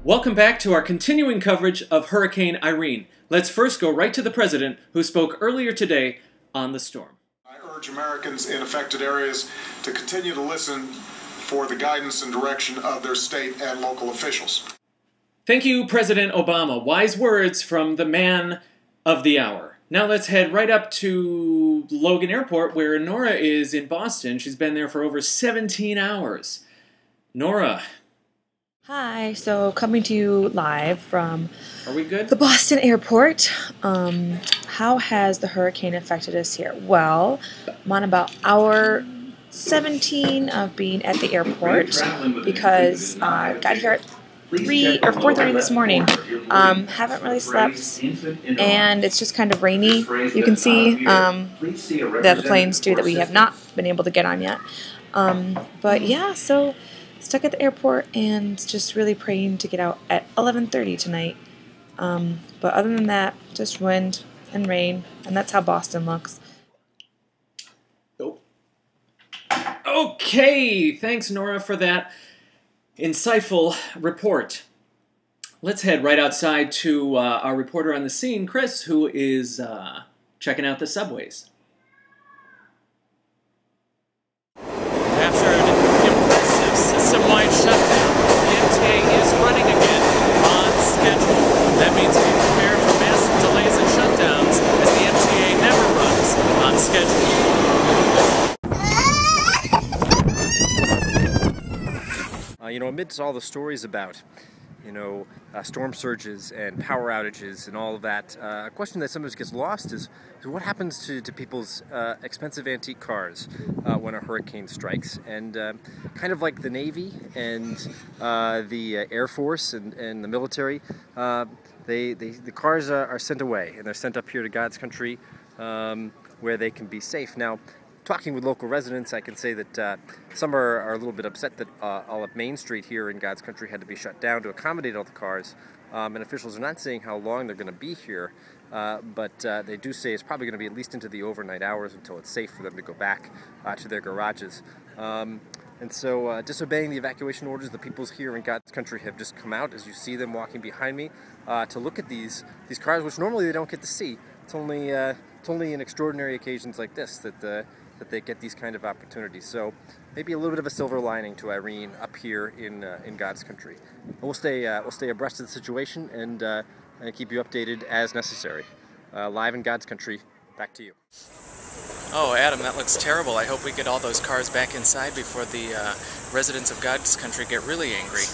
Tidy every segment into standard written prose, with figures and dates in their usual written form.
Welcome back to our continuing coverage of Hurricane Irene. Let's first go right to the president, who spoke earlier today on the storm. I urge Americans in affected areas to continue to listen for the guidance and direction of their state and local officials. Thank you, President Obama. Wise words from the man of the hour. Now let's head right up to Logan Airport, where Nora is in Boston. She's been there for over 17 hours. Nora. Hi, so coming to you live from Are we good? the Boston airport. How has the hurricane affected us here? Well, I'm on about hour 17 of being at the airport because I got here at 3 or 4:30 this morning. Haven't really slept, and it's just kind of rainy. You can see the planes too that we have not been able to get on yet. But yeah, so stuck at the airport and just really praying to get out at 11:30 tonight. But other than that, just wind and rain, and that's how Boston looks. Oh. Okay, thanks Nora for that insightful report. Let's head right outside to our reporter on the scene, Chris, who is checking out the subways. After an impressive system-wide shutdown, the MTA is running again on schedule. That means be prepared for massive delays and shutdowns as the MTA never runs on schedule. Amidst all the stories about, storm surges and power outages and all of that, a question that sometimes gets lost is what happens to people's expensive antique cars when a hurricane strikes? And kind of like the Navy and the Air Force and the military, the cars are sent away, and they're sent up here to God's country where they can be safe. Now, talking with local residents, I can say that some are a little bit upset that all of Main Street here in God's country had to be shut down to accommodate all the cars, and officials are not saying how long they're going to be here, but they do say it's probably going to be at least into the overnight hours until it's safe for them to go back to their garages. And so disobeying the evacuation orders, the peoples here in God's country have just come out, as you see them walking behind me, to look at these cars, which normally they don't get to see. It's only in extraordinary occasions like this that they get these kind of opportunities. So maybe a little bit of a silver lining to Irene up here in God's country. We'll stay abreast of the situation and keep you updated as necessary. Live in God's country, back to you. Oh, Adam, that looks terrible. I hope we get all those cars back inside before the residents of God's country get really angry.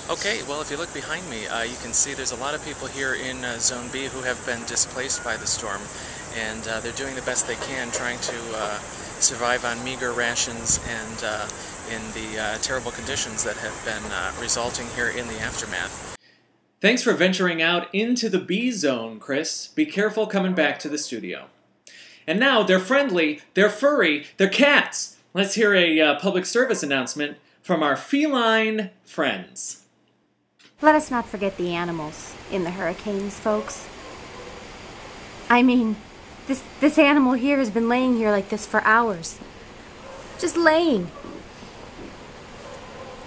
Okay, well, if you look behind me, you can see there's a lot of people here in Zone B who have been displaced by the storm, and they're doing the best they can, trying to survive on meager rations and in the terrible conditions that have been resulting here in the aftermath. Thanks for venturing out into the B zone, Chris. Be careful coming back to the studio. And now they're friendly, they're furry, they're cats. Let's hear a public service announcement from our feline friends. Let us not forget the animals in the hurricanes, folks. I mean, this animal here has been laying here like this for hours. Just laying.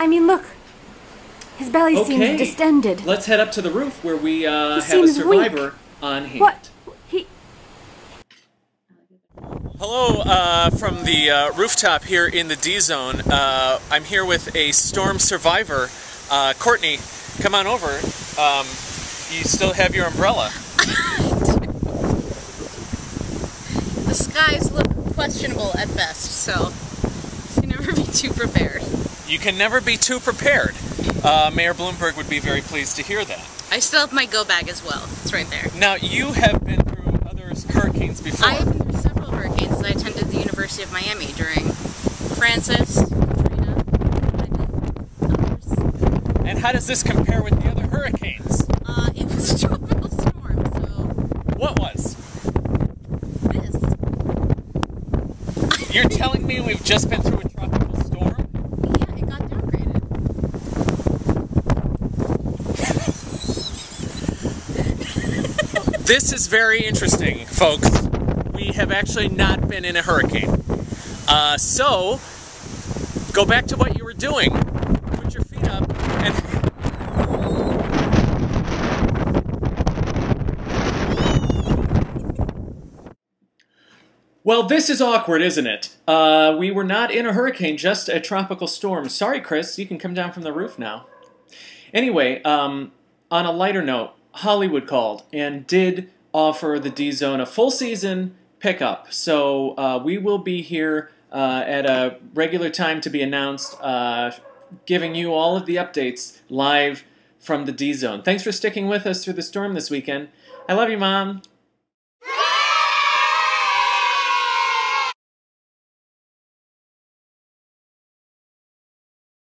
I mean, look. His belly seems distended. Let's head up to the roof where we have a survivor weak. On hand. What? Hello from the rooftop here in the D-Zone. I'm here with a storm survivor. Courtney, come on over. You still have your umbrella. The skies look questionable at best, so you can never be too prepared. You can never be too prepared. Mayor Bloomberg would be very pleased to hear that. I still have my go bag as well. It's right there. Now, you have been through other hurricanes before. I have been through several hurricanes as I attended the University of Miami during Francis, Katrina, others. And how does this compare with the other hurricanes? It was a tropical storm, so... What was? This. You're telling me we've just been through a tropical storm? Yeah, it got downgraded. This is very interesting, folks. We have actually not been in a hurricane. So, go back to what you were doing. Put your feet up and Well, this is awkward, isn't it? We were not in a hurricane, just a tropical storm. Sorry, Chris, you can come down from the roof now. Anyway, on a lighter note, Hollywood called and did offer the DZONE a full season pickup. So we will be here at a regular time to be announced, giving you all of the updates live from the DZONE. Thanks for sticking with us through the storm this weekend. I love you, Mom.